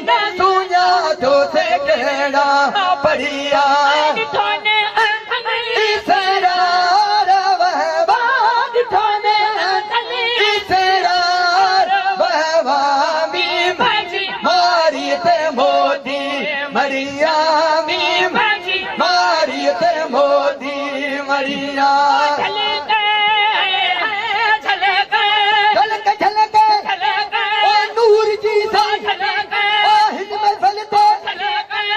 न सुञा तो से कहिड़ा बढ़िया मरिया मी मारी ते मोदी मरिया झलक झलक ओ नूर जी सा ओ हिजमत फलते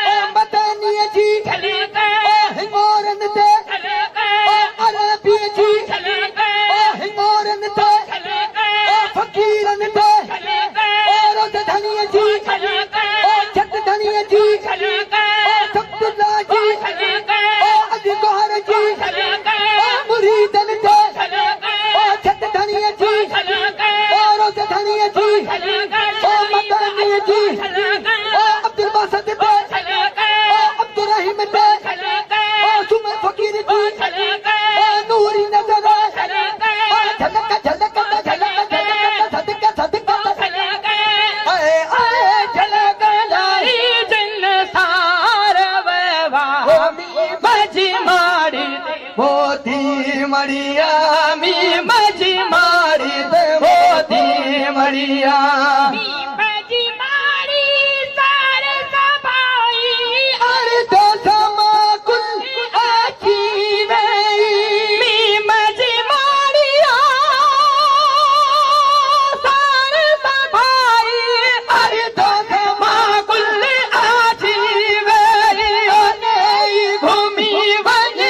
ओ मदनी जी ओ हिमोरन ते ओ अरबी जी ओ हिमोरन ते ओ फकीरन ते ओ रोज धनिया जी ओ छत धनिया जी मरिया मी मजी मारी ते मोदी मरिया मजी मारी सारे सभाई अरे तो समा कुल आची वही मी मजी मारिया सारे सभाई अरे तो समा कुल आची वही नहीं घूमी वन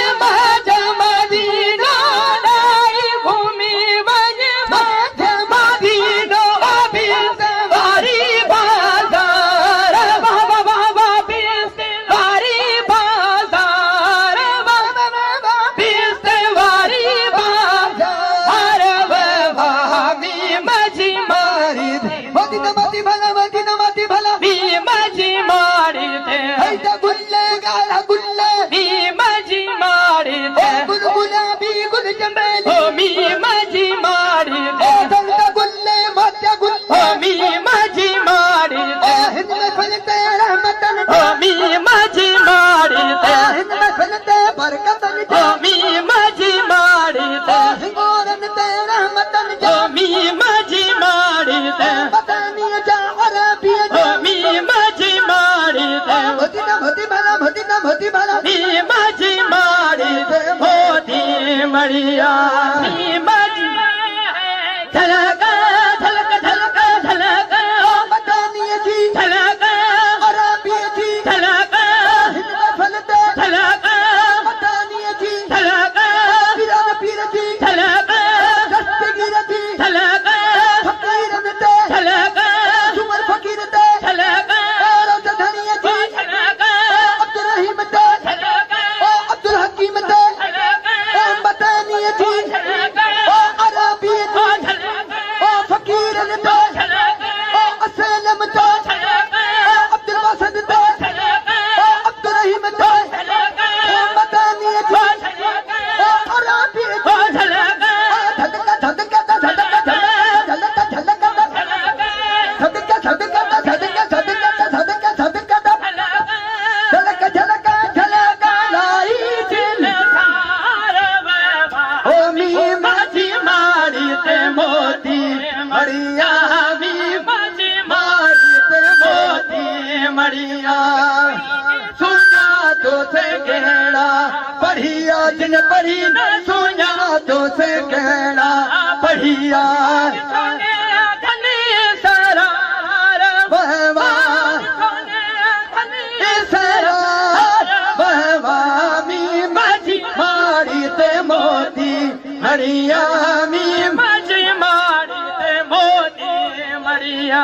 मरिया झलक झलक झलक झलक मदनी जी झलक अरबी जी झलक फलते झलक मदनी जी झलक पीर जी झलक दस्तगीर जी झलक फकीरन ते झलक जुमर फकीर ते झलक रोज धनिया जी झलक अब्दुल रहीम ते झलक ओ अब्दुल हकीम ते मरिया सुना तो से कहना बढ़िया जिन पढ़ी न सुना तो से कहना बढ़िया मारी ते मोदी मरिया मी मजी मारी ते मोदी मरिया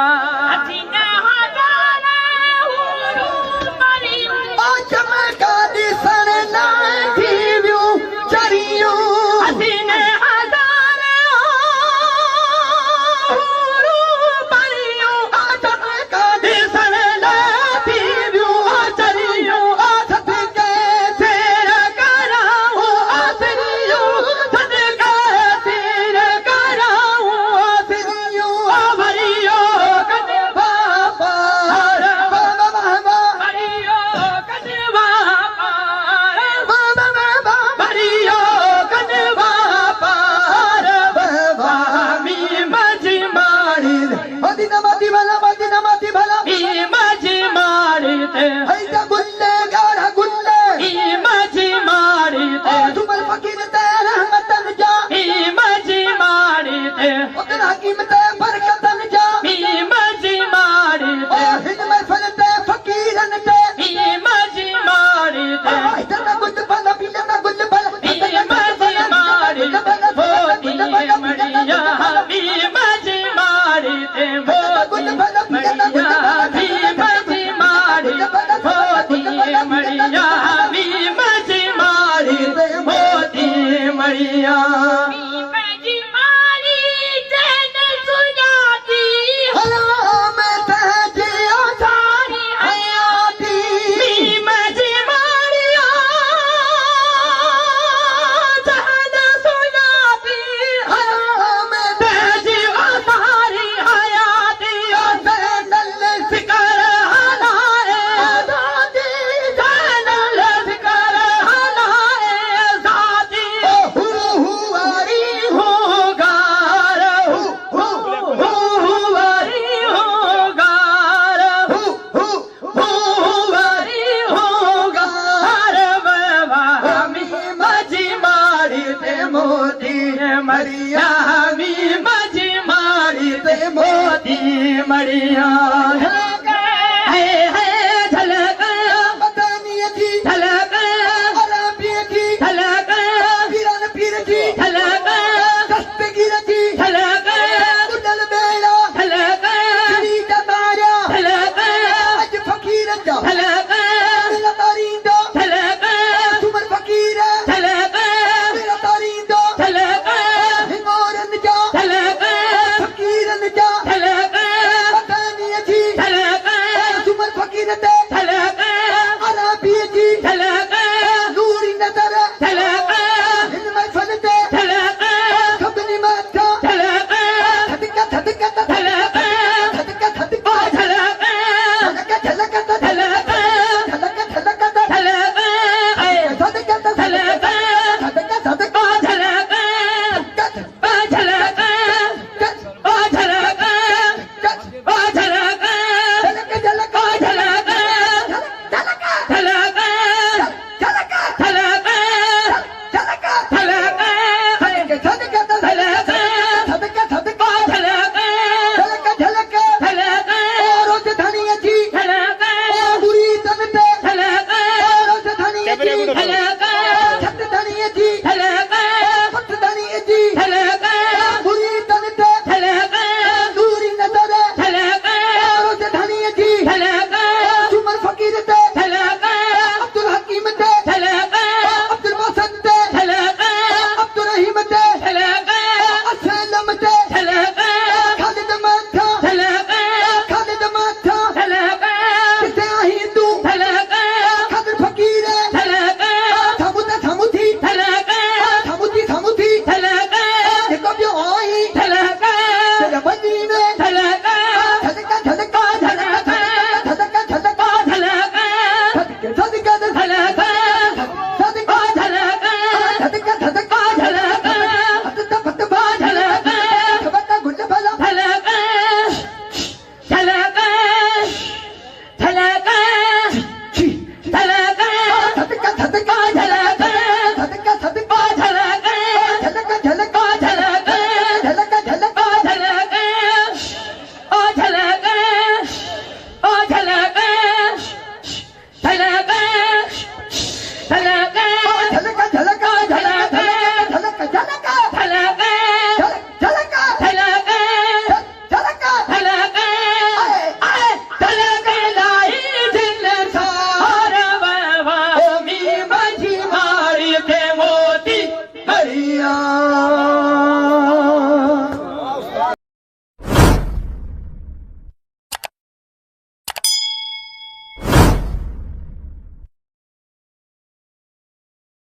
मरिया नी माझी मारी ते मोती मरिया झलक मदानियाची झलक अरबियाची झलक पीरन पीरची झलक दस्तगीरची झलक कुडल बेला झलक नीट मार्या झलक अज फकीरचा झलक मेरा तारींदो झलक तुमर फकीर झलक मेरा तारींदो झलक हिंगोरन जा झलक फकीरन जा झलक मदानियाची झलक तुमर फकीर ते झलक अरबियाची